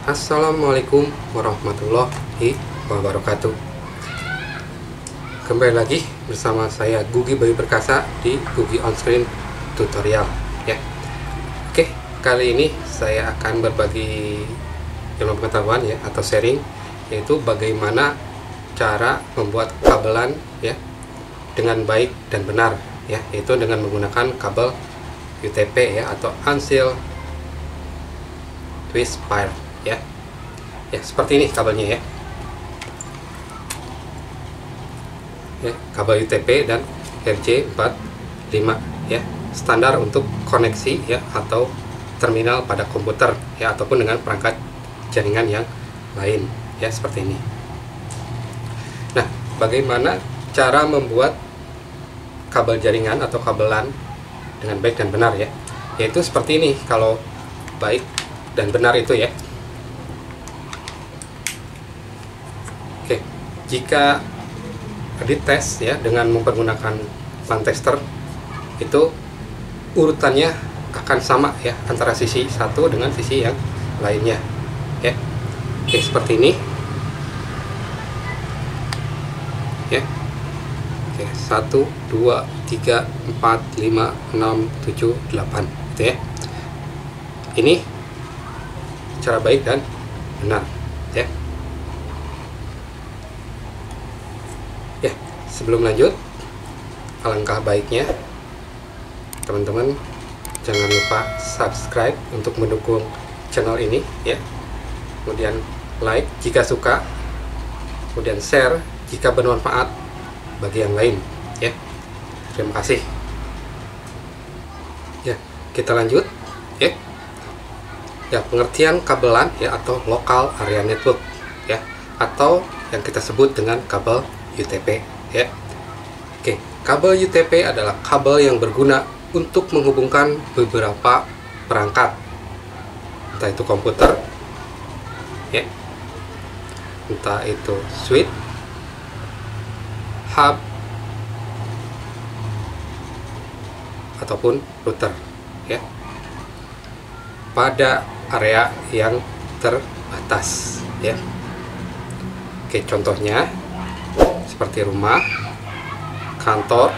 Assalamualaikum warahmatullahi wabarakatuh. Kembali lagi bersama saya Gugi Bayu Perkasa di Gugi On Screen Tutorial ya. Oke, kali ini saya akan berbagi ilmu pengetahuan ya atau sharing, yaitu bagaimana cara membuat kabelan ya dengan baik dan benar ya, yaitu dengan menggunakan kabel UTP ya atau Unsealed Twist Pipe ya. Ya, seperti ini kabelnya ya. Ya, kabel UTP dan RJ45 ya, standar untuk koneksi ya atau terminal pada komputer ya ataupun dengan perangkat jaringan yang lain ya, seperti ini. Nah, bagaimana cara membuat kabel jaringan atau kabelan dengan baik dan benar ya, yaitu seperti ini. Kalau baik dan benar itu ya, oke, jika dites ya dengan mempergunakan LAN tester, itu urutannya akan sama ya antara sisi satu dengan sisi yang lainnya ya. Oke, seperti ini ya. Oke, 1, 2, 3, 4, 5, 6, 7, 8 gitu ya. Ini cara baik dan benar ya. Ya, sebelum lanjut, alangkah baiknya teman-teman jangan lupa subscribe untuk mendukung channel ini ya. Kemudian like jika suka, kemudian share jika bermanfaat bagi yang lain ya. Terima kasih. Ya, kita lanjut ya. Ya, pengertian kabelan ya atau local area network ya, atau yang kita sebut dengan kabel UTP ya. Oke, kabel UTP adalah kabel yang berguna untuk menghubungkan beberapa perangkat, entah itu komputer ya, entah itu switch, hub, ataupun router ya, pada area yang terbatas ya. Oke, contohnya seperti rumah, kantor,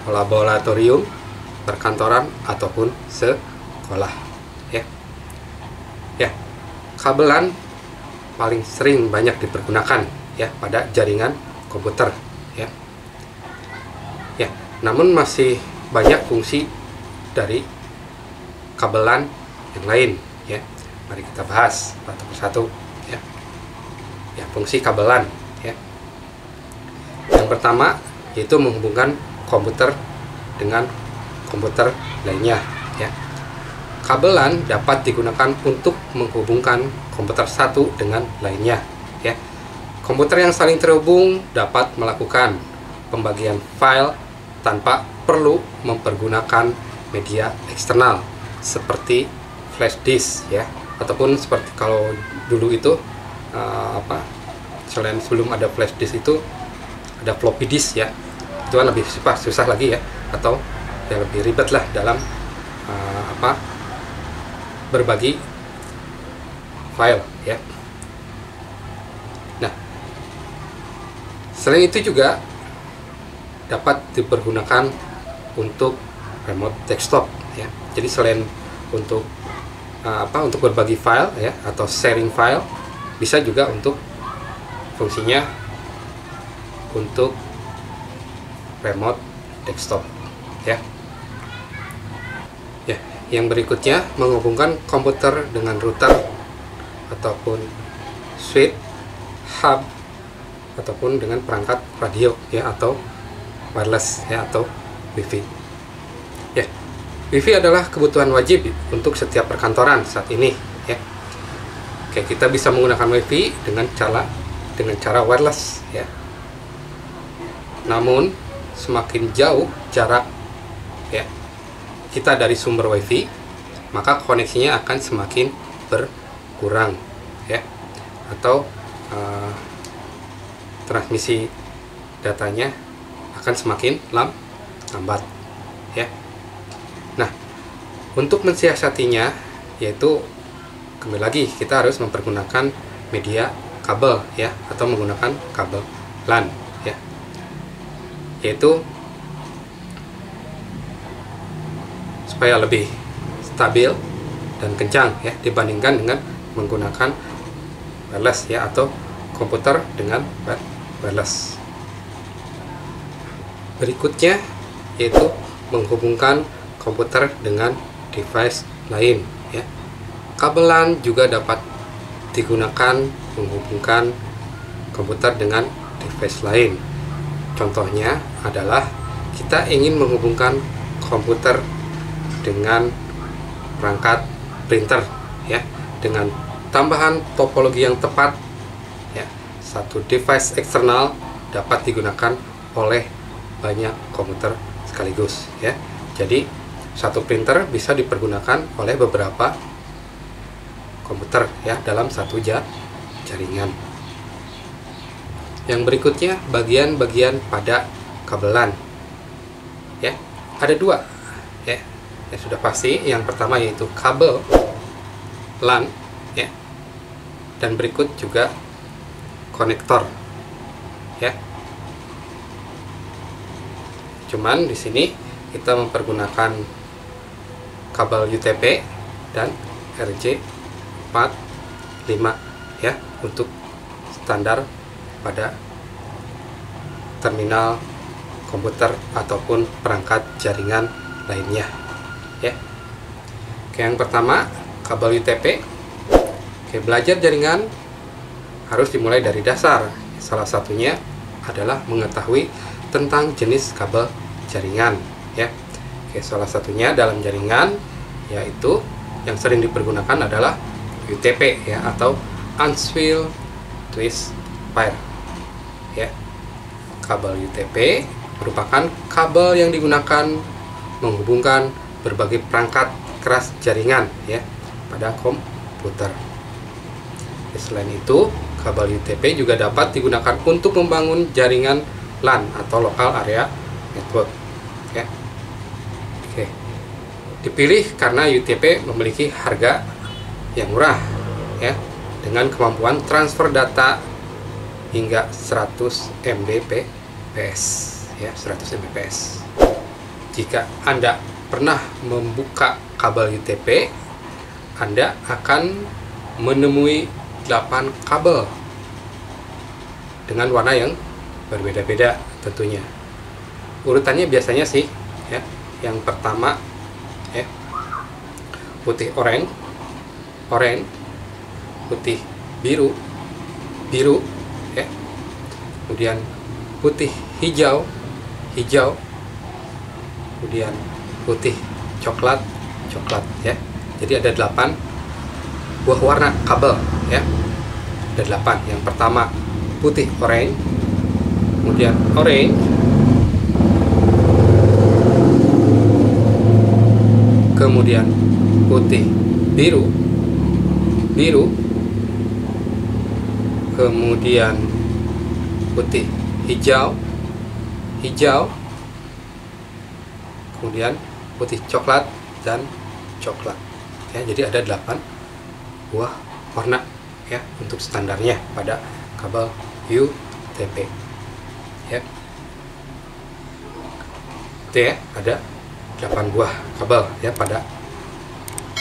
laboratorium, perkantoran, ataupun sekolah ya. Ya, kabelan paling sering banyak dipergunakan ya pada jaringan komputer ya. Ya, namun masih banyak fungsi dari kabelan yang lain ya. Mari kita bahas satu persatu ya. Ya, fungsi kabelan ya. Yang pertama yaitu menghubungkan komputer dengan komputer lainnya ya. Kabelan dapat digunakan untuk menghubungkan komputer satu dengan lainnya ya. Komputer yang saling terhubung dapat melakukan pembagian file tanpa perlu mempergunakan media eksternal seperti flash disk ya, ataupun seperti kalau dulu itu selain sebelum ada flash disk itu ada floppy disk ya. Itu kan lebih susah lagi ya, atau ya lebih ribet lah dalam berbagi file ya. Nah, selain itu juga dapat dipergunakan untuk remote desktop ya. Jadi selain untuk untuk berbagi file ya atau sharing file, bisa juga untuk fungsinya untuk remote desktop ya. Ya, yang berikutnya menghubungkan komputer dengan router ataupun switch, hub, ataupun dengan perangkat radio ya atau wireless ya atau WiFi. Ya, WiFi adalah kebutuhan wajib untuk setiap perkantoran saat ini ya. Oke, kita bisa menggunakan WiFi dengan cara wireless ya. Namun semakin jauh jarak ya kita dari sumber WiFi, maka koneksinya akan semakin berkurang ya, atau transmisi datanya akan semakin lambat ya. Nah, untuk mensiasatinya, yaitu kembali lagi kita harus mempergunakan media kabel ya, atau menggunakan kabel LAN ya, yaitu supaya lebih stabil dan kencang ya dibandingkan dengan menggunakan wireless ya, atau komputer dengan wireless. Berikutnya yaitu menghubungkan komputer dengan device lain ya. Kabel LAN juga dapat digunakan menghubungkan komputer dengan device lain. Contohnya adalah kita ingin menghubungkan komputer dengan perangkat printer ya, dengan tambahan topologi yang tepat ya. Satu device eksternal dapat digunakan oleh banyak komputer sekaligus ya. Jadi satu printer bisa dipergunakan oleh beberapa komputer ya dalam satu jaringan. Yang berikutnya bagian-bagian pada kabel LAN ya, ada dua ya. Ya sudah pasti, yang pertama yaitu kabel LAN ya, dan berikut juga konektor ya. Cuman di sini kita mempergunakan kabel UTP dan RJ45 ya untuk standar pada terminal komputer ataupun perangkat jaringan lainnya ya. Oke, yang pertama kabel UTP. Oke, belajar jaringan harus dimulai dari dasar. Salah satunya adalah mengetahui tentang jenis kabel jaringan ya. Oke, salah satunya dalam jaringan yaitu yang sering dipergunakan adalah UTP ya, atau Unswilled Twist Pair ya. Kabel UTP merupakan kabel yang digunakan menghubungkan berbagai perangkat keras jaringan ya pada komputer. Selain itu, kabel UTP juga dapat digunakan untuk membangun jaringan LAN atau Local Area Network ya. Oke. Dipilih karena UTP memiliki harga yang murah ya, dengan kemampuan transfer data hingga 100 Mbps ya, 100 Mbps. Jika Anda pernah membuka kabel UTP, Anda akan menemui 8 kabel dengan warna yang berbeda-beda tentunya. Urutannya biasanya sih ya, yang pertama ya, putih oranye, putih biru ya, kemudian putih hijau, kemudian putih coklat ya. Jadi ada 8 buah warna kabel ya. Ada 8. Yang pertama putih oranye, kemudian orange, kemudian putih biru, kemudian putih hijau, kemudian putih coklat dan coklat ya. Jadi ada 8 buah warna ya untuk standarnya pada kabel UTP ya. Itu ya, ada 8 buah kabel ya pada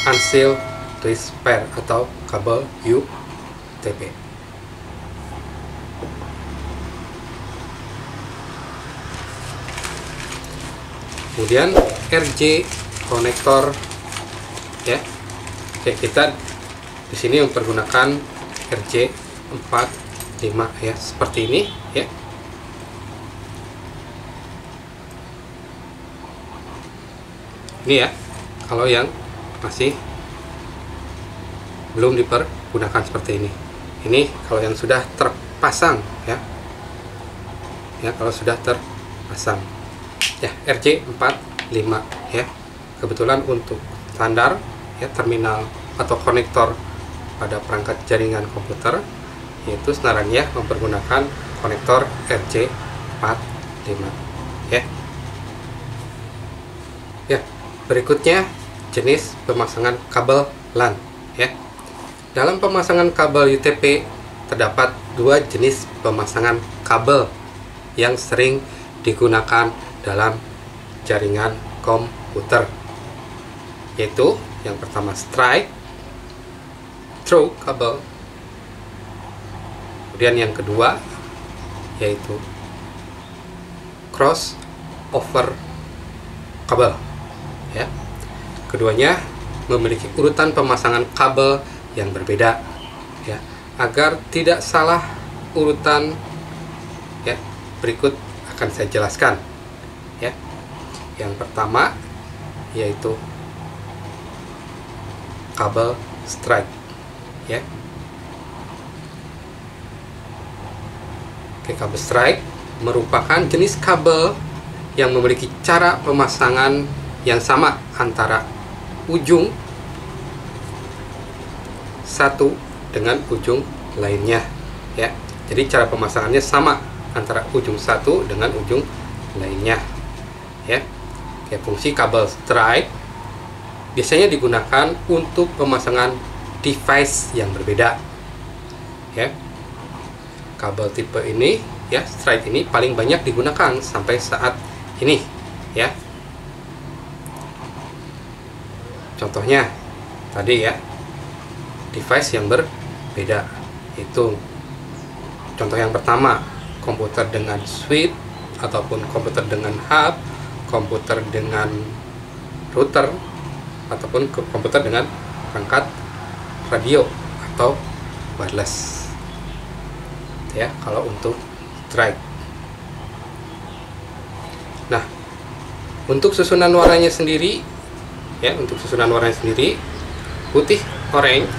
Unswilled Twist Pair atau kabel UTP. Kemudian RJ konektor ya. Oke, kita di sini mempergunakan RJ45 ya, seperti ini ya. Ini ya, kalau yang masih belum dipergunakan seperti ini. Ini kalau yang sudah terpasang ya. Ya, kalau sudah terpasang. Ya, RJ45 ya. Kebetulan untuk standar ya terminal atau konektor pada perangkat jaringan komputer, yaitu senarannya mempergunakan konektor RJ45 ya. Ya, berikutnya jenis pemasangan kabel LAN ya. Dalam pemasangan kabel UTP terdapat dua jenis pemasangan kabel yang sering digunakan dalam jaringan komputer, yaitu yang pertama straight through kabel, kemudian yang kedua yaitu cross over kabel, ya. Keduanya memiliki urutan pemasangan kabel yang berbeda, ya, agar tidak salah urutan, ya, berikut akan saya jelaskan, ya. Yang pertama yaitu kabel straight, ya. Oke, kabel straight merupakan jenis kabel yang memiliki cara pemasangan yang sama antara ujung satu dengan ujung lainnya, ya. Jadi cara pemasangannya sama antara ujung satu dengan ujung lainnya, ya. Oke, fungsi kabel straight biasanya digunakan untuk pemasangan device yang berbeda, ya. Kabel tipe ini, ya, straight ini paling banyak digunakan sampai saat ini, ya. Contohnya tadi, ya, device yang berbeda itu contoh yang pertama, komputer dengan switch ataupun komputer dengan hub, komputer dengan router, ataupun komputer dengan perangkat radio atau wireless, ya, kalau untuk straight. Nah, untuk susunan warnanya sendiri, ya, untuk susunan warnanya sendiri putih orange,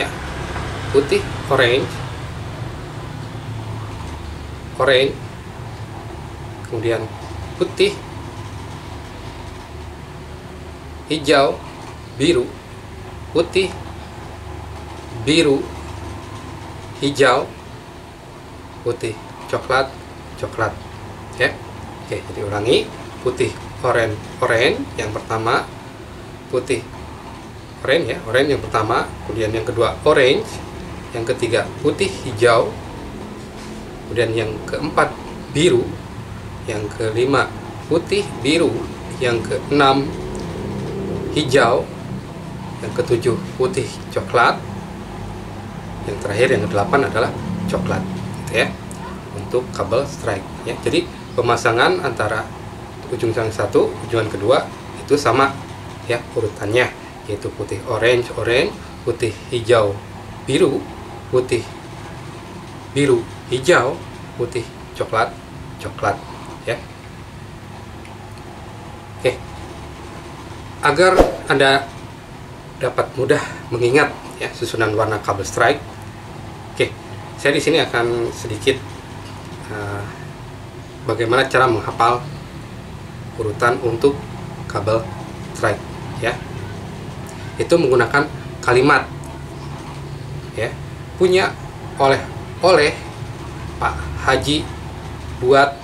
ya, putih orange, orange, kemudian putih, hijau, biru, putih, biru, hijau, putih, coklat, coklat, ya. Oke, jadi ulangi, putih orange, orange yang pertama, putih orange, ya, orange yang pertama, kemudian yang kedua orange, yang ketiga putih hijau, kemudian yang keempat biru, yang kelima putih biru, yang keenam hijau, yang ketujuh putih coklat, yang terakhir yang kedelapan adalah coklat, gitu, ya, untuk kabel straight, ya. Jadi pemasangan antara ujung yang satu, ujung yang kedua itu sama, ya, urutannya, yaitu putih orange, orange, putih hijau, biru, putih biru, hijau, putih coklat, coklat, ya. Oke, agar Anda dapat mudah mengingat, ya, susunan warna kabel straight. Oke, saya di sini akan sedikit bagaimana cara menghafal urutan untuk kabel straight, ya. Itu menggunakan kalimat, ya, punya oleh Pak Haji buat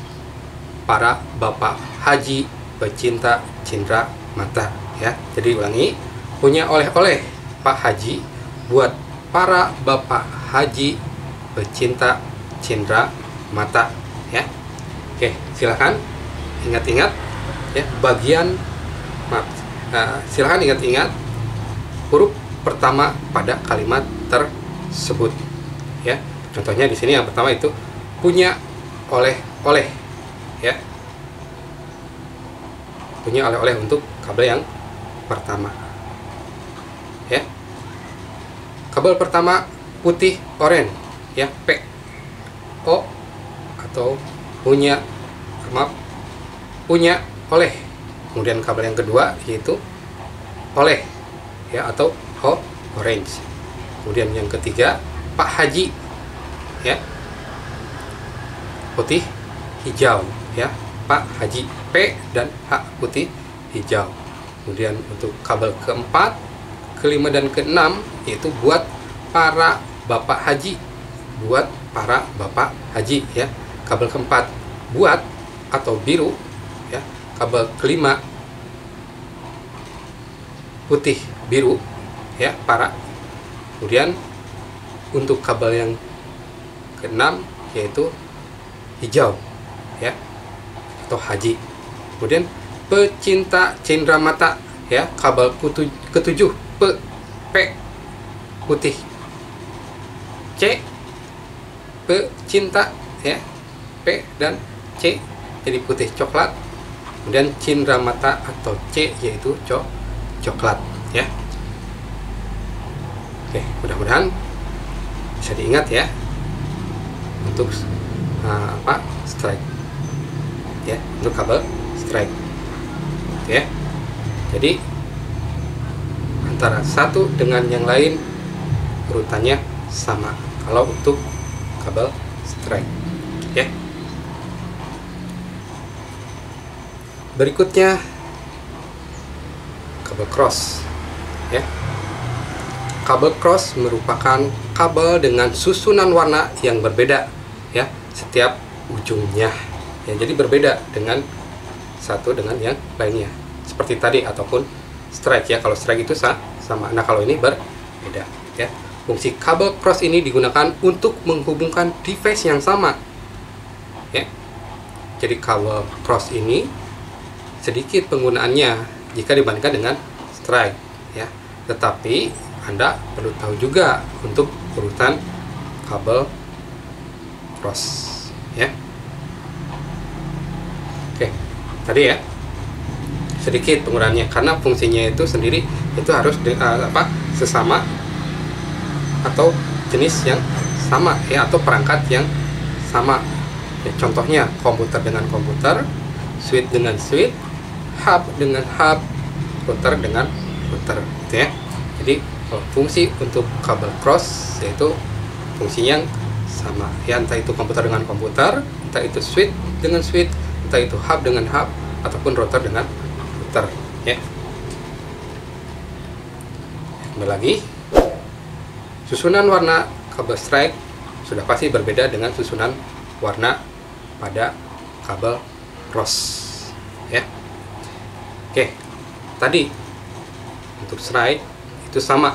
para Bapak Haji pecinta cindera mata, ya. Jadi ulangi, punya oleh-oleh Pak Haji buat para Bapak Haji pecinta cindera mata, ya. Oke, silakan ingat-ingat, ya, bagian silakan ingat-ingat huruf pertama pada kalimat tersebut, ya. Contohnya di sini yang pertama itu punya oleh-oleh, ya, punya oleh-oleh untuk kabel yang pertama, ya. Kabel pertama putih oranye, ya, P O, atau punya oleh. Kemudian kabel yang kedua yaitu oleh, ya, atau orange. Kemudian yang ketiga Pak Haji, ya, putih hijau, ya, Pak Haji, P dan H, putih hijau. Kemudian untuk kabel keempat, kelima dan keenam yaitu buat para Bapak Haji, buat para Bapak Haji, ya. Kabel keempat buat atau biru, ya. Kabel kelima putih biru, ya, para Kemudian untuk kabel yang keenam yaitu hijau, ya, atau haji. Kemudian pecinta cendramata, ya, kabel ketujuh P putih, C pecinta, ya, P dan C jadi putih coklat. Kemudian cendramata atau C yaitu coklat, ya. Oke, mudah-mudahan bisa diingat ya untuk strike, ya, untuk kabel strike, ya. Jadi antara satu dengan yang lain urutannya sama kalau untuk kabel strike, ya. Berikutnya kabel cross, ya. Kabel cross merupakan kabel dengan susunan warna yang berbeda, ya, setiap ujungnya, ya. Jadi berbeda dengan satu dengan yang lainnya, seperti tadi ataupun strike, ya. Kalau strike itu sama, nah kalau ini berbeda, ya. Fungsi kabel cross ini digunakan untuk menghubungkan device yang sama, ya. Jadi kabel cross ini sedikit penggunaannya jika dibandingkan dengan strike, ya. Tetapi Anda perlu tahu juga untuk urutan kabel cross, ya. Oke, tadi ya sedikit penggunaannya, karena fungsinya itu sendiri itu harus sesama atau jenis yang sama, ya, atau perangkat yang sama, ya. Contohnya komputer dengan komputer, switch dengan switch, hub dengan hub, router dengan router, gitu ya. Jadi fungsi untuk kabel cross yaitu fungsinya yang sama, ya, entah itu komputer dengan komputer, entah itu switch dengan switch, entah itu hub dengan hub, ataupun router dengan router, ya. Kembali lagi, susunan warna kabel strike sudah pasti berbeda dengan susunan warna pada kabel cross, ya. Oke, tadi untuk strike itu sama,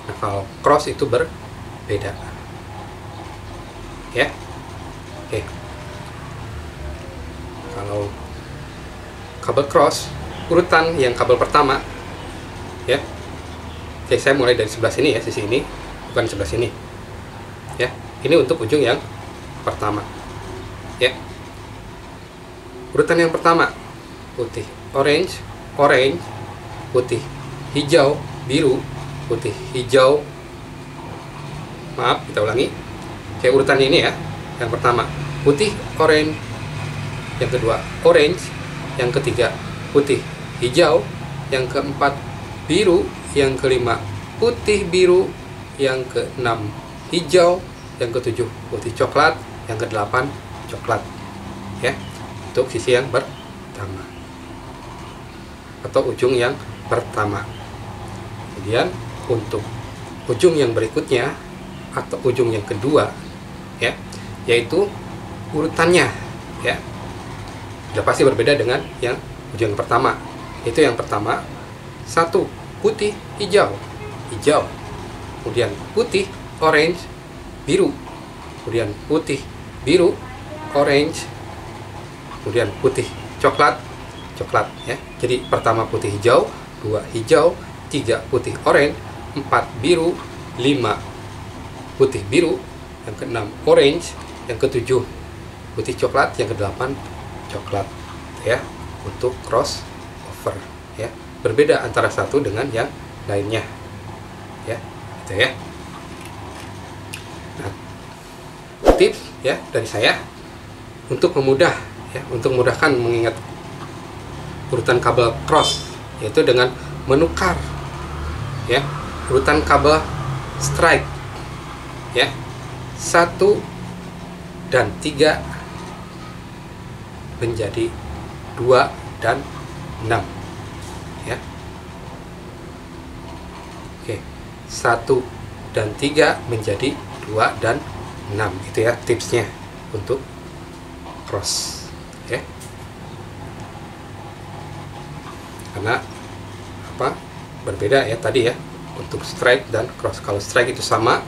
nah kalau cross itu berbeda, ya. Oke, kalau kabel cross urutan yang kabel pertama, ya. Oke, saya mulai dari sebelah sini, ya, sisi ini, bukan sebelah sini, ya. Ini untuk ujung yang pertama, ya. Urutan yang pertama putih orange, putih hijau biru, putih hijau, maaf, kita ulangi. Kayak urutannya ini, ya. Yang pertama putih orange, yang kedua orange, yang ketiga putih hijau, yang keempat biru, yang kelima putih biru, yang keenam hijau, yang ketujuh putih coklat, yang kedelapan coklat, ya. Untuk sisi yang pertama atau ujung yang pertama. Kemudian untuk ujung yang berikutnya atau ujung yang kedua, ya, yaitu urutannya, ya, sudah pasti berbeda dengan yang ujung yang pertama. Itu yang pertama, satu putih hijau, kemudian putih orange biru, kemudian putih biru orange, kemudian putih coklat, ya. Jadi pertama putih hijau, dua hijau, tiga putih orange, empat biru, lima putih biru, yang keenam orange, yang ketujuh putih coklat, yang kedelapan coklat, ya. Untuk cross over, ya, berbeda antara satu dengan yang lainnya, ya, gitu ya. Nah, tips, ya, dari saya untuk memudahkan mengingat urutan kabel cross, yaitu dengan menukar, ya, urutan kabel strike, ya, 1 dan 3 menjadi 2 dan 6, ya. Oke, 1 dan 3 menjadi 2 dan 6, itu ya tipsnya untuk cross, ya. Karena berbeda, ya, tadi, ya, untuk strike dan cross. Kalau strike itu sama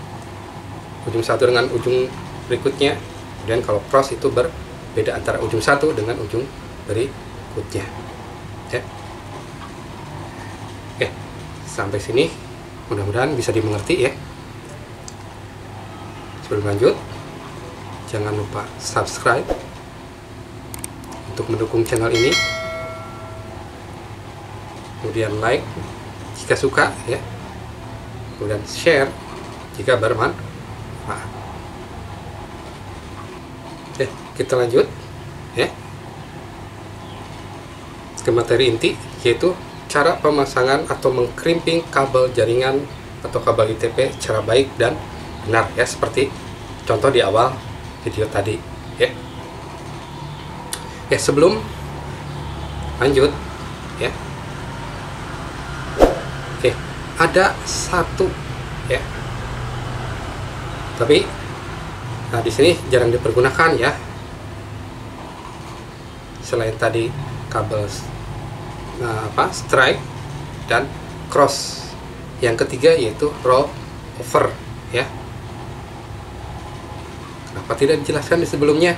ujung satu dengan ujung berikutnya, kemudian kalau cross itu berbeda antara ujung satu dengan ujung berikutnya ya. Oke, sampai sini mudah-mudahan bisa dimengerti ya. Sebelum lanjut, jangan lupa subscribe untuk mendukung channel ini, kemudian like jika suka ya, kemudian share jika bermanfaat. Oke, kita lanjut ya ke materi inti, yaitu cara pemasangan atau mengkrimping kabel jaringan atau kabel ITP secara baik dan benar ya, seperti contoh di awal video tadi ya. Ya, sebelum lanjut ya, oke, ada satu ya, tapi nah di sini jarang dipergunakan ya. Selain tadi kabel strike dan cross, yang ketiga yaitu roll over ya. Kenapa tidak dijelaskan di sebelumnya?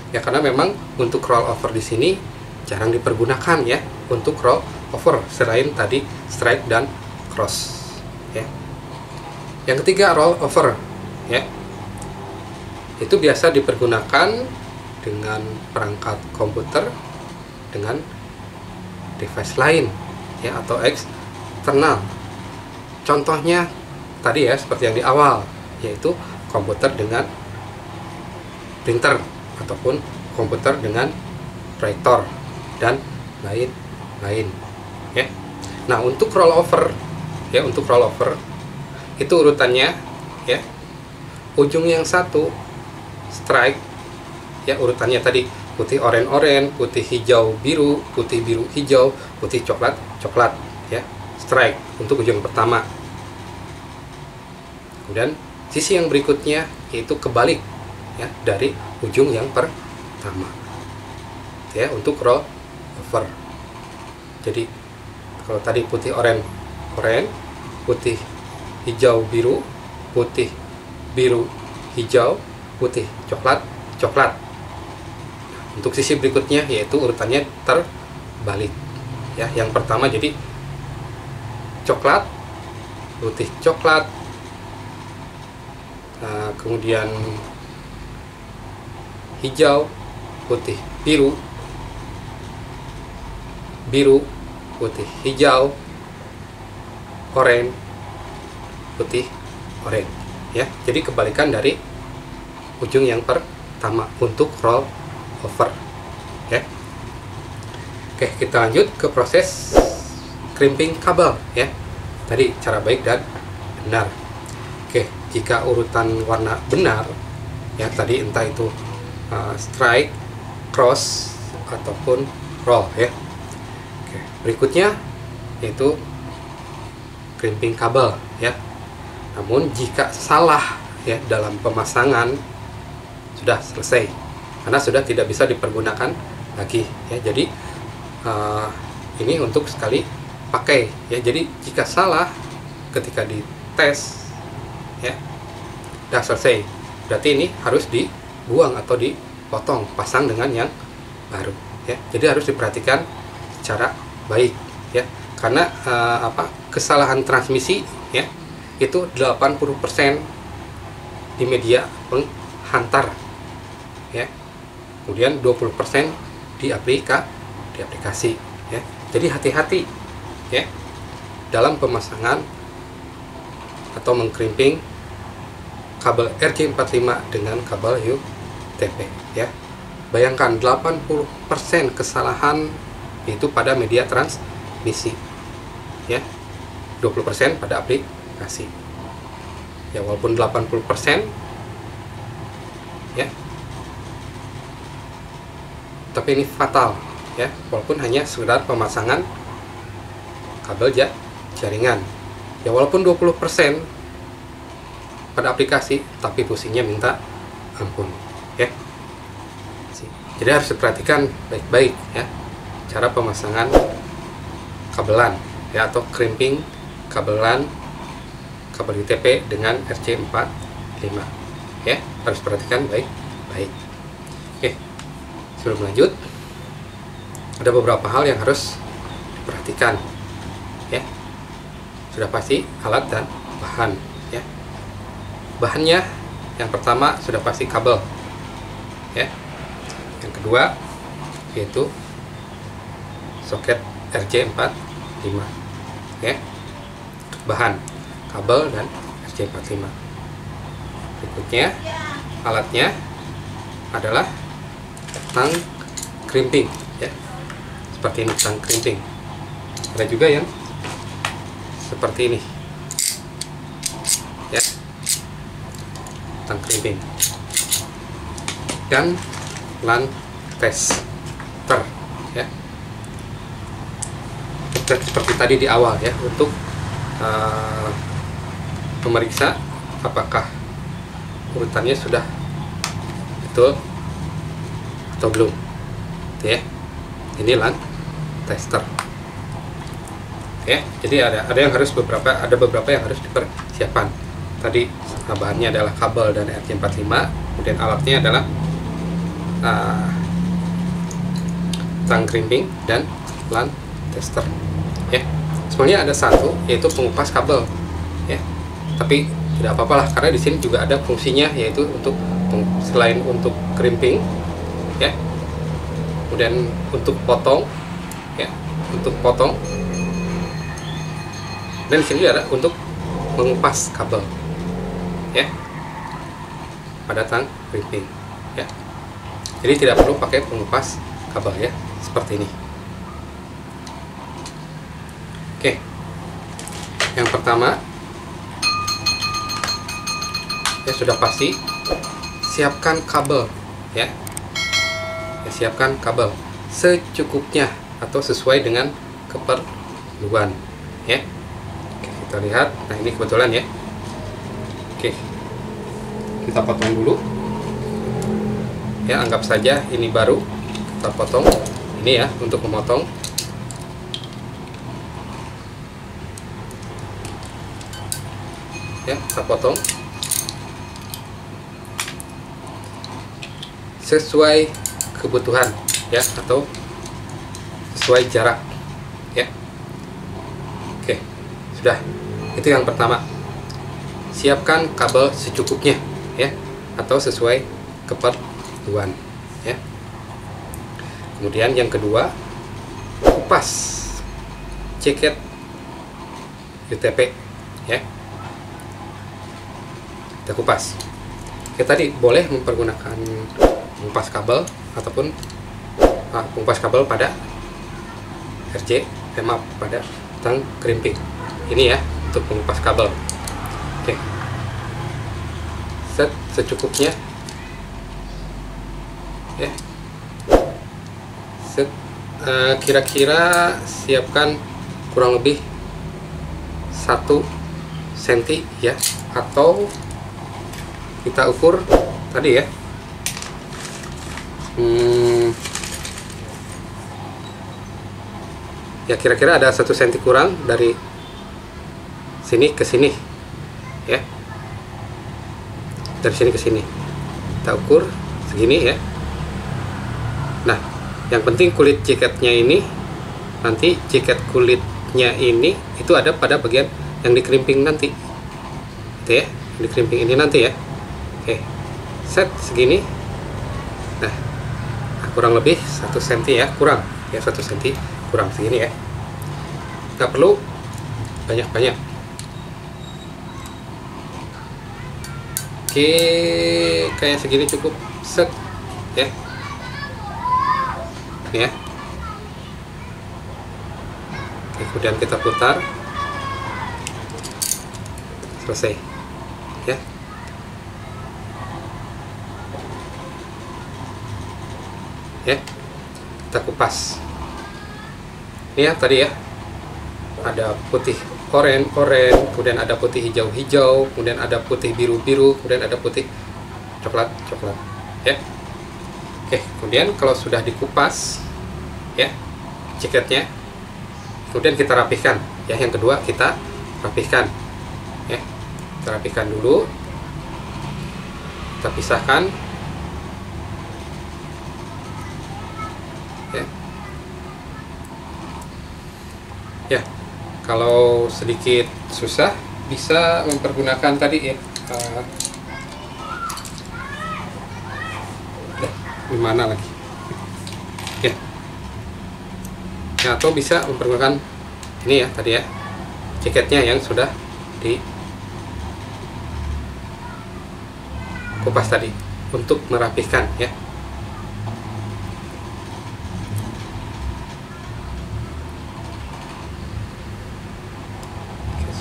Ya karena memang untuk roll over di sini jarang dipergunakan ya, untuk roll over selain tadi strike dan cross ya. Yang ketiga roll over ya, itu biasa dipergunakan dengan perangkat komputer dengan device lain ya, atau eksternal. Contohnya tadi ya, seperti yang di awal, yaitu komputer dengan printer ataupun komputer dengan proyektor dan lain-lain ya. Nah, untuk rollover ya, untuk rollover itu urutannya ya, ujung yang satu strike ya, urutannya tadi putih oranye, putih hijau biru, putih biru hijau, putih coklat ya, strike untuk ujung pertama. Kemudian sisi yang berikutnya yaitu kebalik ya dari ujung yang pertama ya, untuk roll over. Jadi kalau tadi putih oranye, putih hijau biru, putih biru hijau, putih coklat. Untuk sisi berikutnya yaitu urutannya terbalik ya. Yang pertama jadi coklat, putih coklat, kemudian hijau, putih biru, putih hijau, oranye, putih oranye ya. Jadi kebalikan dari ujung yang pertama untuk roll over ya. Oke, kita lanjut ke proses crimping kabel ya. Tadi cara baik dan benar. Oke, jika urutan warna benar ya, tadi entah itu strike, cross ataupun roll ya. Oke, berikutnya yaitu crimping kabel ya. Namun jika salah ya dalam pemasangan, sudah selesai karena sudah tidak bisa dipergunakan lagi ya. Jadi ini untuk sekali pakai ya. Jadi jika salah ketika dites ya, sudah selesai, berarti ini harus dibuang atau dipotong, pasang dengan yang baru ya. Jadi harus diperhatikan secara baik ya, karena kesalahan transmisi ya itu 80% di media penghantar ya, kemudian 20% di aplikasi ya. Jadi hati-hati ya dalam pemasangan atau mengkrimping kabel RJ45 dengan kabel UTP ya. Bayangkan 80% kesalahan itu pada media transmisi ya, 20% pada aplikasi ya. Walaupun 80% ya, tapi ini fatal ya, walaupun hanya sekedar pemasangan kabel jaringan ya. Walaupun 20% pada aplikasi, tapi pusingnya minta ampun ya. Jadi harus diperhatikan baik-baik ya cara pemasangan kabelan ya, atau crimping kabel LAN, kabel UTP dengan RJ45 ya, harus perhatikan baik-baik. Oke, sebelum lanjut ada beberapa hal yang harus diperhatikan ya. Sudah pasti alat dan bahan ya. Bahannya yang pertama sudah pasti kabel ya. Yang kedua yaitu soket RJ45 ya. Bahan kabel dan RJ45. Berikutnya alatnya adalah tang crimping ya, seperti ini, tang crimping. Ada juga yang seperti ini ya, tang crimping. Dan LAN tester ya, seperti tadi di awal ya, untuk memeriksa apakah urutannya sudah betul atau belum ya. Ini LAN tester ya. Jadi ada yang harus ada beberapa yang harus dipersiapkan. Tadi bahannya adalah kabel dan RJ45, kemudian alatnya adalah tang crimping dan LAN tester ya. Sebenarnya ada satu, yaitu pengupas kabel ya, tapi tidak apa-apalah karena di sini juga ada fungsinya, yaitu untuk selain untuk crimping ya, kemudian untuk potong ya, untuk potong, dan di sini ada untuk mengupas kabel ya pada tang crimping ya. Jadi tidak perlu pakai pengupas kabel ya, seperti ini. Oke, yang pertama ya, sudah pasti siapkan kabel ya. Siapkan kabel secukupnya atau sesuai dengan keperluan ya. Oke, kita lihat. Nah, ini kebetulan ya. Oke, kita potong dulu ya, anggap saja ini baru. Kita potong ini ya, untuk memotong ya, kita potong sesuai kebutuhan ya, atau sesuai jarak ya. Oke, sudah. Itu yang pertama, siapkan kabel secukupnya ya, atau sesuai keperluan ya. Kemudian yang kedua, kupas jaket UTP ya, kita kupas. Oke, tadi boleh mempergunakan pengupas kabel ataupun pengupas kabel pada pada tang crimping. Ini ya, untuk pengupas kabel. Oke, set secukupnya ya. Set kira-kira siapkan kurang lebih 1 cm ya, atau kita ukur tadi ya, ya kira-kira ada 1 cm kurang dari sini ke sini ya, dari sini ke sini kita ukur segini ya. Nah, yang penting kulit jaketnya ini, nanti jaket kulitnya ini itu ada pada bagian yang di crimping nanti gitu ya, di crimping ini nanti ya. Oke, set segini. Nah, kurang lebih 1 cm ya, kurang ya, 1 cm kurang segini ya, nggak perlu banyak-banyak. Oke, kayak segini cukup, set ya, ya. Oke, kemudian kita putar, selesai ya. Ya, kita kupas. Ini ya, tadi ya, ada putih oranye, kemudian ada putih hijau, kemudian ada putih biru, kemudian ada putih coklat ya. Oke, kemudian kalau sudah dikupas ya jaketnya, kemudian kita rapihkan ya. Yang kedua, kita rapihkan ya. Kita rapihkan dulu, kita pisahkan ya. Ya, kalau sedikit susah bisa mempergunakan tadi ya, gimana lagi ya. Ya, atau bisa mempergunakan ini ya tadi ya, jaketnya yang sudah di kupas tadi untuk merapihkan ya. Oke,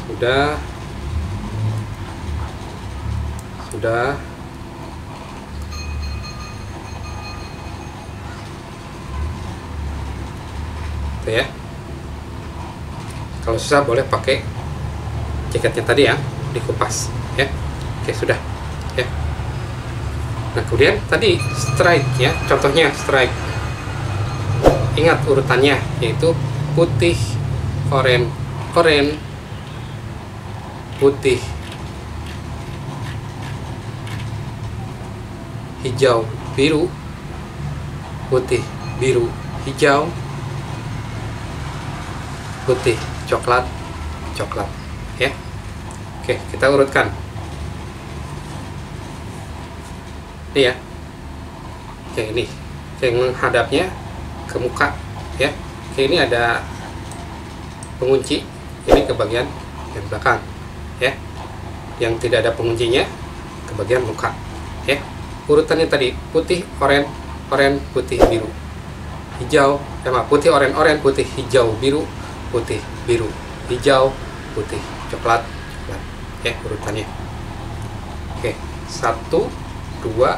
sudah itu ya. Kalau susah boleh pakai jaketnya tadi ya, dikupas ya. Oke, sudah ya. Nah, kemudian tadi stripe ya, contohnya stripe. Ingat urutannya, yaitu putih, oranye, putih, hijau, biru, putih, biru, hijau, putih, coklat ya. Oke, kita urutkan ini ya. Oke, ini yang menghadapnya ke muka ya. Oke, ini ada pengunci, ini ke bagian yang belakang ya. Yang tidak ada penguncinya ke bagian muka ya. Urutannya tadi putih, oranye, putih, biru, hijau, putih, oranye, putih, hijau, biru, putih, biru, hijau, putih, coklat ya urutannya. Oke, 1 2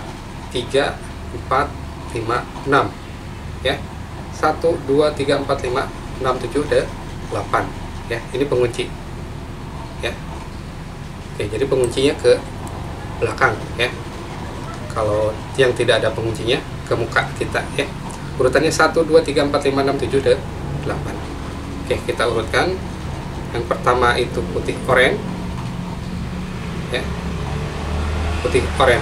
3 4 5 6 ya. 1 2 3 4 5 6 7 8 ya. Ini pengunci ya. Oke, jadi penguncinya ke belakang ya. Kalau yang tidak ada penguncinya ke muka kita ya. Urutannya 1 2 3 4 5 6 7 8. Oke, kita urutkan. Yang pertama itu putih oranye ya. Putih oranye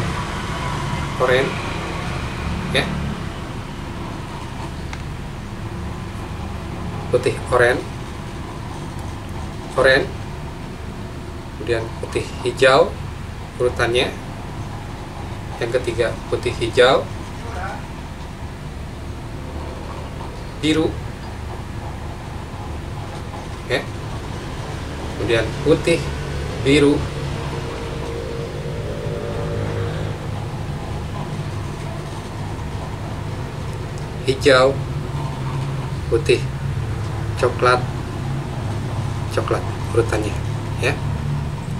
ya. Putih oranye, kemudian putih hijau urutannya. Yang ketiga putih hijau, biru ya. Kemudian putih, biru, hijau, putih, coklat urutannya ya.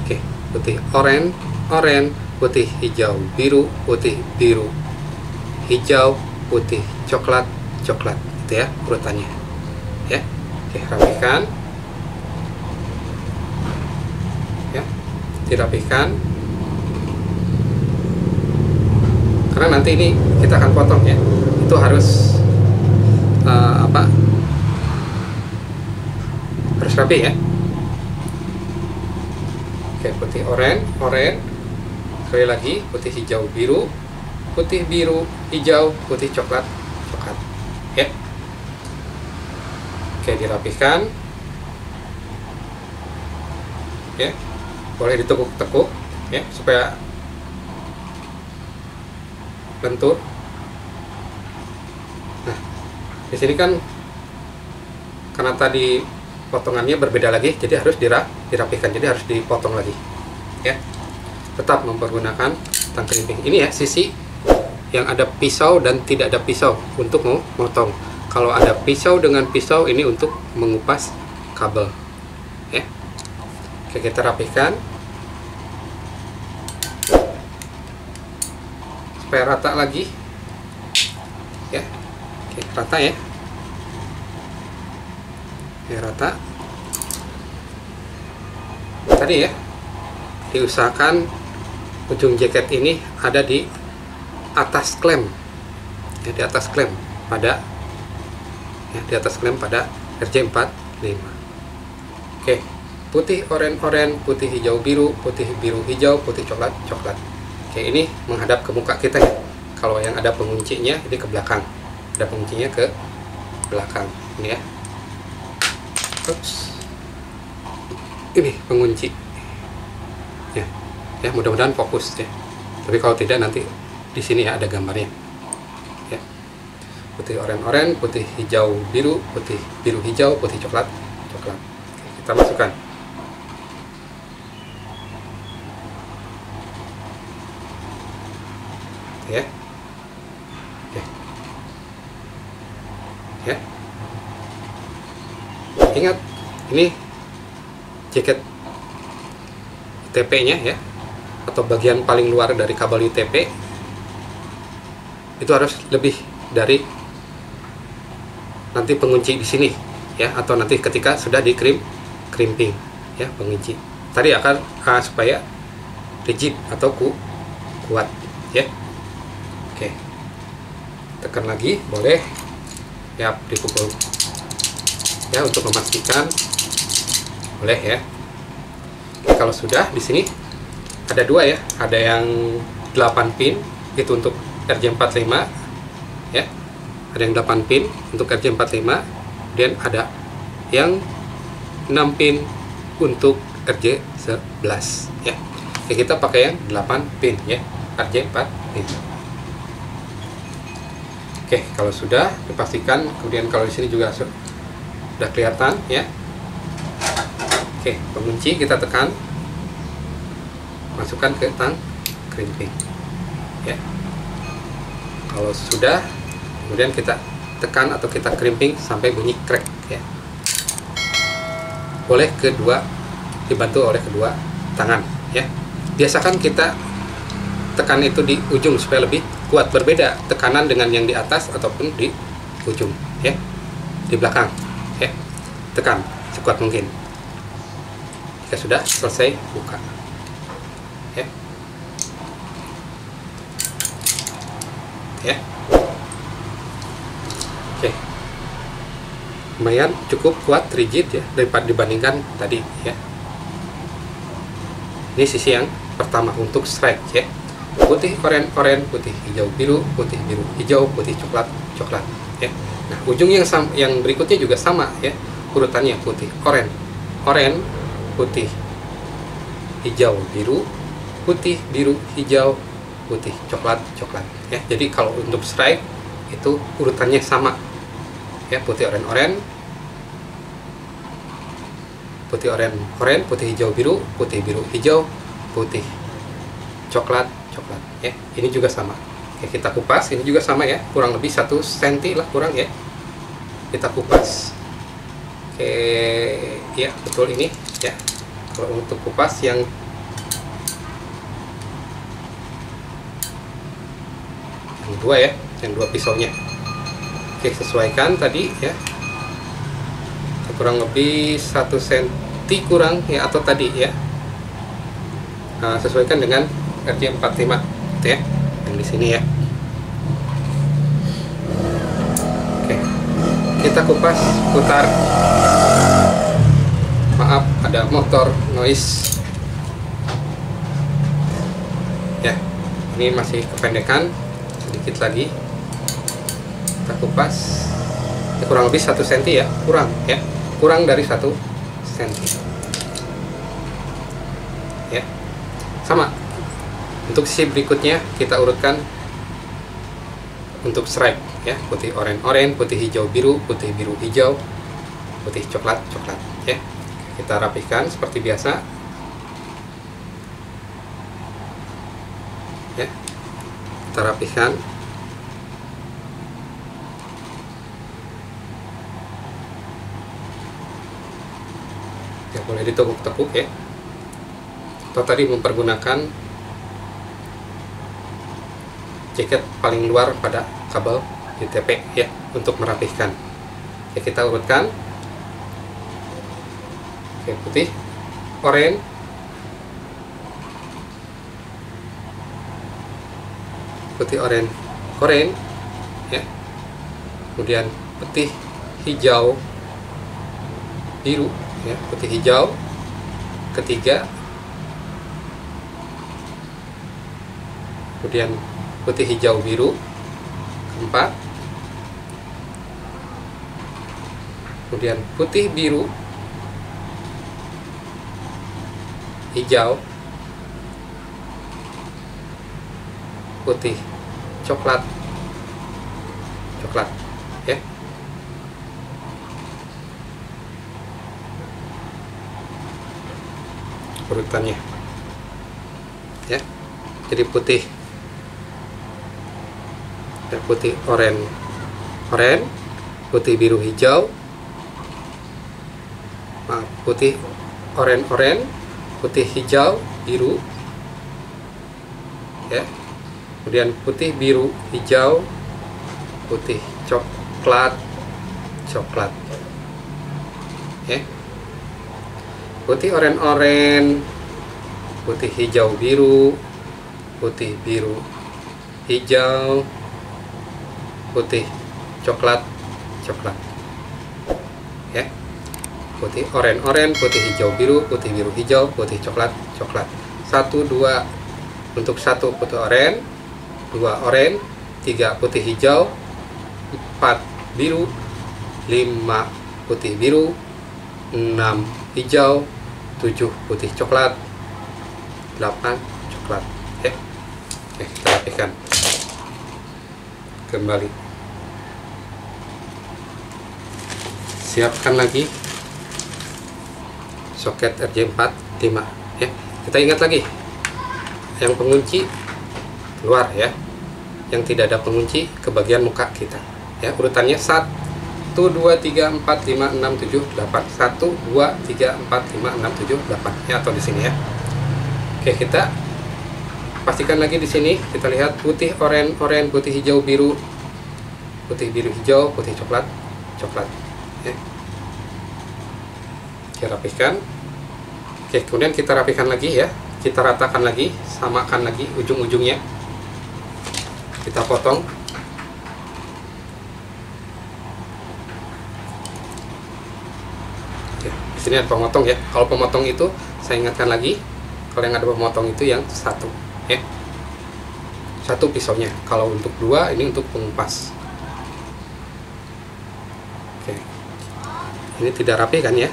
Oke, putih oranye, putih, hijau, biru, putih, biru, hijau, putih, coklat itu ya urutannya ya. Oke, rapikan ya, dirapikan karena nanti ini kita akan potong ya. Itu harus harus rapi ya. Oke, putih oranye, sekali lagi putih hijau biru, putih biru hijau, putih coklat ya. Oke, dirapihkan ya. Boleh ditekuk-tekuk ya supaya lentur. Nah, di sini kan karena tadi potongannya berbeda lagi, jadi harus dirapihkan, jadi harus dipotong lagi ya. Tetap mempergunakan tang krimping ini ya, sisi yang ada pisau dan tidak ada pisau untuk memotong. Kalau ada pisau dengan pisau, ini untuk mengupas kabel ya. Oke, kita rapihkan supaya rata lagi ya. Oke, rata ya. Oke, rata tadi ya. Diusahakan ujung jaket ini ada di atas klem ya, di atas klem pada RJ45. Oke, putih oranye, putih hijau biru, putih biru hijau, putih coklat coklat. Oke, ini menghadap ke muka kita ya. Kalau yang ada penguncinya ini ke belakang, ada penguncinya ke belakang ini ya. Ups. Ini pengunci ya, ya mudah-mudahan fokus ya. Tapi kalau tidak nanti di sini ya ada gambarnya ya. Putih oranye, putih hijau biru, putih biru hijau, putih coklat coklat. Oke, kita masukkan. Ya. Oke. Ya. Ingat, ini jaket UTP-nya ya, atau bagian paling luar dari kabel UTP itu harus lebih dari nanti pengunci di sini ya, atau nanti ketika sudah di crimping ya pengunci tadi akan supaya rigid atau kuat ya. Oke, tekan lagi boleh ya, dipukul ya untuk memastikan, boleh ya. Oke, kalau sudah di sini ada dua ya, ada yang 8 pin itu untuk RJ45 ya, ada yang 8 pin untuk RJ45, kemudian ada yang 6 pin untuk RJ11 ya. Oke, kita pakai yang 8 pin ya, RJ4 pin. Oke, kalau sudah dipastikan, kemudian kalau di sini juga sudah kelihatan ya. Oke, pengunci kita tekan, masukkan ke tang crimping ya. Kalau sudah, kemudian kita tekan atau kita crimping sampai bunyi crack ya. Boleh dibantu oleh kedua tangan ya. Biasakan kita tekan itu di ujung supaya lebih kuat, berbeda tekanan dengan yang di atas ataupun di ujung ya, di belakang ya. Tekan sekuat mungkin. Jika sudah selesai, buka ya. Ya. Oke, lumayan cukup kuat, rigid ya, daripada dibandingkan tadi ya. Ini sisi yang pertama untuk strike ya. Putih oranye, putih hijau biru, putih biru hijau, putih coklat coklat ya. Nah, ujung yang berikutnya juga sama ya, urutannya putih oranye, putih hijau biru, putih biru hijau, putih coklat coklat ya. Jadi kalau untuk strike itu urutannya sama ya, putih oranye, putih oranye, putih hijau biru, putih biru hijau, putih coklat coklat ya. Ini juga sama ya, kita kupas. Ini juga sama ya, kurang lebih 1 cm lah kurang ya, kita kupas. Oke ya, betul ini ya. Kalau untuk kupas yang dua ya, yang 2 pisaunya. Oke, sesuaikan tadi ya, kurang lebih 1 cm kurang ya, atau tadi ya. Nah, sesuaikan dengan RJ45 gitu ya, yang di sini ya. Oke, kita kupas, putar. Maaf, ada motor noise ya. Ini masih kependekan sedikit lagi, kita kupas ya, kurang lebih 1 cm ya, kurang dari 1 cm ya. Sama untuk sisi berikutnya, kita urutkan untuk stripe ya, putih oranye, putih hijau biru, putih biru hijau, putih coklat coklat ya. Kita rapihkan seperti biasa ya, kita rapihkan. Ya, boleh ditekuk-tekuk ya, atau tadi mempergunakan jaket paling luar pada kabel UTP ya untuk merapihkan. Oke, kita urutkan. Oke, putih oranye, putih oranye ya, kemudian putih hijau biru ya, putih hijau ketiga, kemudian putih hijau biru keempat, kemudian putih biru hijau putih coklat ya. Urutannya ya, jadi putih oranye, putih biru hijau, putih oranye, putih hijau biru ya, kemudian putih biru hijau, putih coklat ya, putih oranye, putih hijau biru, putih biru hijau, putih coklat ya, putih oranye, putih hijau biru, putih biru hijau, putih coklat. 1, 2 untuk 1 putih oranye, 2 oranye, 3 putih hijau, 4 biru, 5 putih biru, 6 hijau, 7 putih coklat, 8 coklat ya. Oke, kita rapikan kembali. Siapkan lagi soket RJ45 ya. Kita ingat lagi, yang pengunci keluar ya, yang tidak ada pengunci ke bagian muka kita ya. Urutannya 1 2 3 4 5 6 7 8, 1 2 3 4 5 6 7 8 ya, atau di sini ya. Oke, kita pastikan lagi di sini. Kita lihat putih oranye, putih hijau biru, putih biru hijau, putih coklat ya. Kita rapihkan. Oke, kemudian kita rapihkan lagi ya, kita ratakan lagi, samakan lagi ujung-ujungnya, kita potong. Oke, di sini ada pemotong ya. Kalau pemotong itu saya ingatkan lagi, kalau yang ada pemotong itu yang 1 ya, 1 pisaunya. Kalau untuk 2 ini untuk pengupas. Oke, ini tidak rapi kan ya,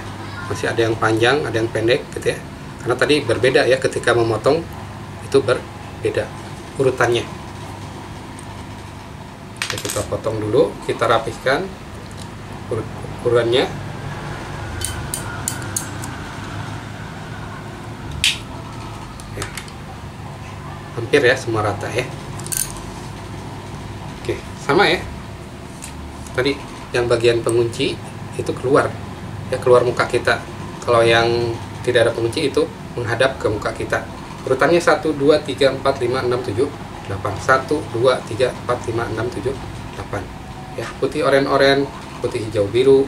masih ada yang panjang, ada yang pendek gitu ya, karena tadi berbeda ya, ketika memotong itu berbeda urutannya. Oke, kita potong dulu, kita rapihkan ukurannya. Oke, hampir ya, semua rata ya. Oke, sama ya, tadi yang bagian pengunci itu keluar ya, keluar muka kita. Kalau yang tidak ada pengunci itu menghadap ke muka kita. Urutannya 1 2 3 4 5 6 7 8, 1 2 3 4 5 6 7 8 ya. Putih oranye, putih hijau biru,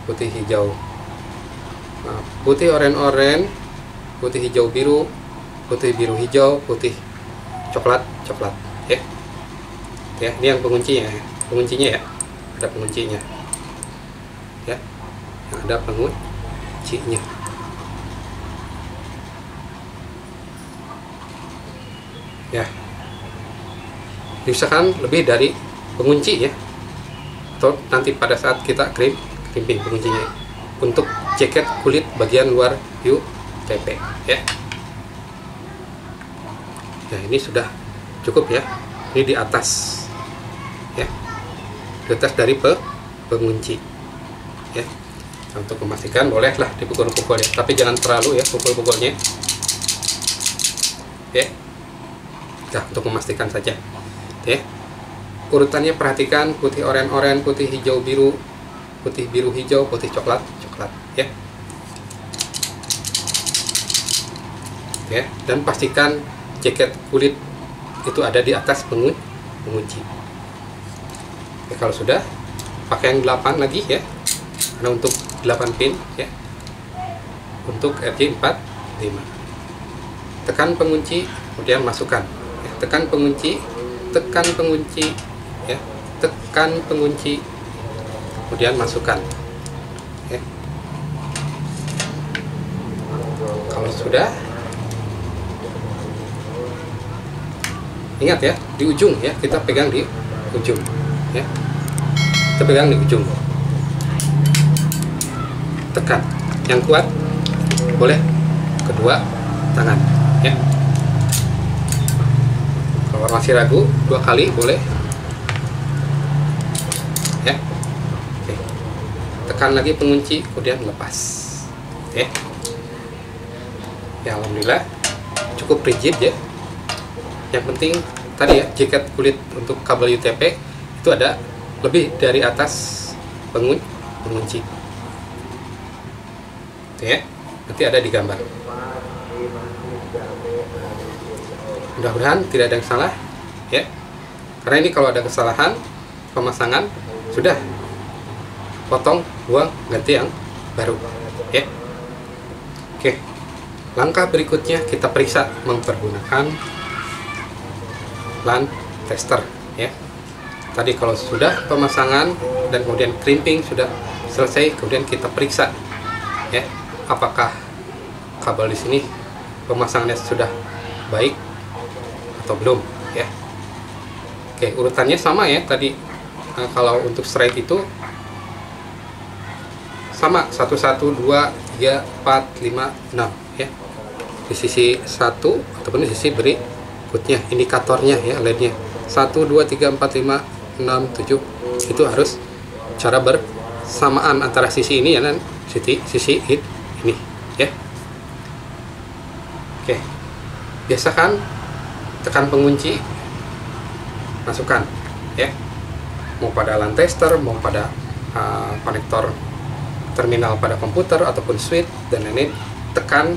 putih hijau, putih oranye, putih hijau biru, putih biru hijau, putih coklat ya. Ya, ini yang penguncinya ya, ada penguncinya ya, yang ada penguncinya ya. Diusahakan lebih dari pengunci ya, atau nanti pada saat kita crimping penguncinya untuk jaket kulit bagian luar UTP ya. Nah, ini sudah cukup ya, ini di atas ya, di atas dari pengunci ya. Untuk memastikan bolehlah dipukul-pukul ya, tapi jangan terlalu ya pukul-pukulnya ya. Nah, untuk memastikan saja ya. Urutannya perhatikan, putih oranye, putih hijau biru, putih biru hijau, putih coklat ya. Ya, dan pastikan jaket kulit itu ada di atas pengunci. Oke, kalau sudah, pakai yang 8 lagi ya, karena untuk 8 pin ya, untuk RJ45. Tekan pengunci, kemudian masukkan ya. Tekan pengunci ya, tekan pengunci, kemudian masukkan ya. sudah, ingat ya, di ujung ya, kita pegang di ujung ya, kita pegang di ujung, tekan yang kuat, boleh kedua tangan ya. Kalau masih ragu, 2 kali boleh ya. Oke. Tekan lagi pengunci, kemudian lepas ya. Ya, alhamdulillah cukup rigid ya. Yang penting tadi ya, jaket kulit untuk kabel UTP itu ada lebih dari atas pengunci itu ya, nanti ada di gambar. Mudah-mudahan tidak ada yang salah ya, karena ini kalau ada kesalahan pemasangan, sudah potong, buang, ganti yang baru ya. Oke, langkah berikutnya kita periksa mempergunakan LAN tester ya. Tadi kalau sudah pemasangan dan kemudian crimping sudah selesai, kemudian kita periksa ya, apakah kabel di sini pemasangannya sudah baik atau belum ya. Oke, urutannya sama ya tadi. Kalau untuk straight itu sama, 1 1 2 3 4 5 6 ya. Di sisi 1 ataupun di sisi berikutnya indikatornya ya, LED-nya 1 2 3 4 5 6 7 itu harus cara bersamaan antara sisi ini ya dan sisi ini ya. Oke, biasakan tekan pengunci, masukkan ya, mau pada LAN tester, mau pada konektor terminal pada komputer ataupun switch dan lain-lain, tekan,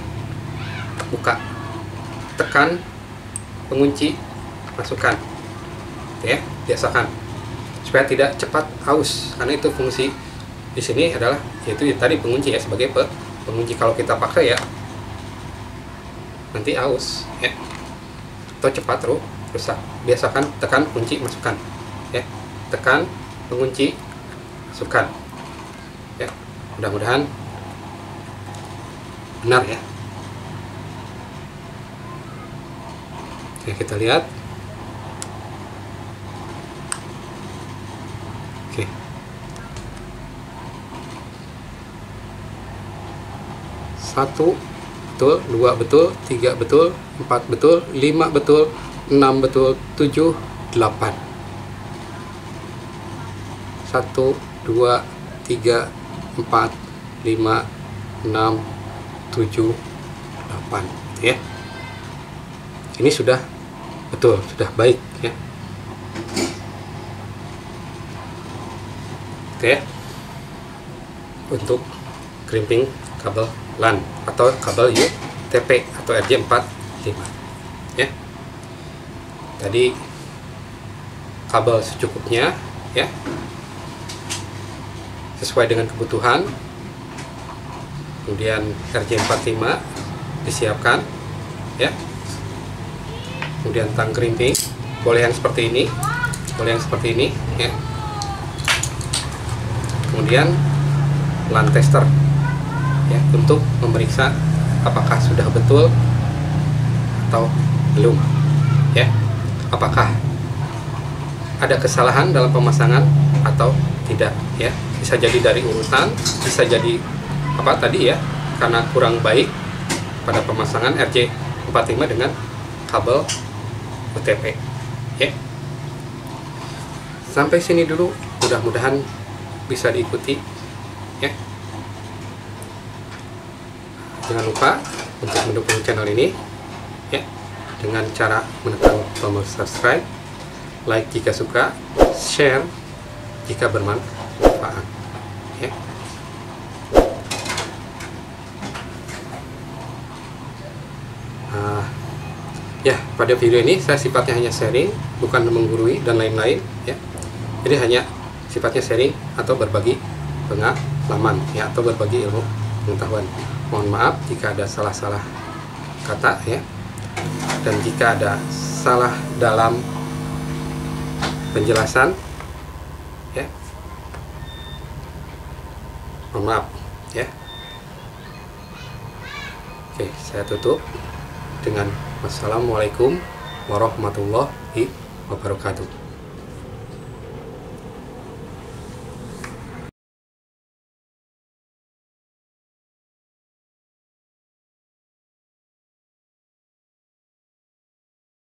buka, tekan pengunci, masukkan ya. Biasakan supaya tidak cepat aus, karena itu fungsi di sini adalah yaitu tadi pengunci ya, sebagai pengunci. Kalau kita pakai ya nanti aus ya, atau cepat rusak. Biasakan tekan kunci, masukkan ya, tekan pengunci, masukkan ya. Mudah-mudahan benar ya. Oke, kita lihat. Oke, 1 betul, 2 betul, 3 betul, 4 betul, 5 betul, 6 betul, 7, 8. 1 2 3 4 5 6 7 8 ya. Ini sudah betul, sudah baik ya. Oke, untuk crimping kabel LAN atau kabel UTP atau RJ45 ya. Tadi kabel secukupnya ya, sesuai dengan kebutuhan. Kemudian RJ45 disiapkan ya. Kemudian tang crimping, boleh yang seperti ini, boleh yang seperti ini ya. Kemudian LAN tester ya, untuk memeriksa apakah sudah betul atau belum ya, apakah ada kesalahan dalam pemasangan atau tidak ya. Bisa jadi dari urutan, bisa jadi apa tadi ya, karena kurang baik pada pemasangan RJ45 dengan kabel UTP ya. Sampai sini dulu, mudah-mudahan bisa diikuti ya. Jangan lupa untuk mendukung channel ini ya, dengan cara menekan tombol subscribe, like jika suka, share jika bermanfaat ya. Ya, pada video ini saya sifatnya hanya sharing, bukan menggurui dan lain-lain ya. Jadi hanya sifatnya sharing atau berbagi pengalaman ya, atau berbagi ilmu pengetahuan. Mohon maaf jika ada salah-salah kata ya, dan jika ada salah dalam penjelasan ya, mohon maaf ya. Oke, saya tutup dengan wassalamualaikum warahmatullahi wabarakatuh.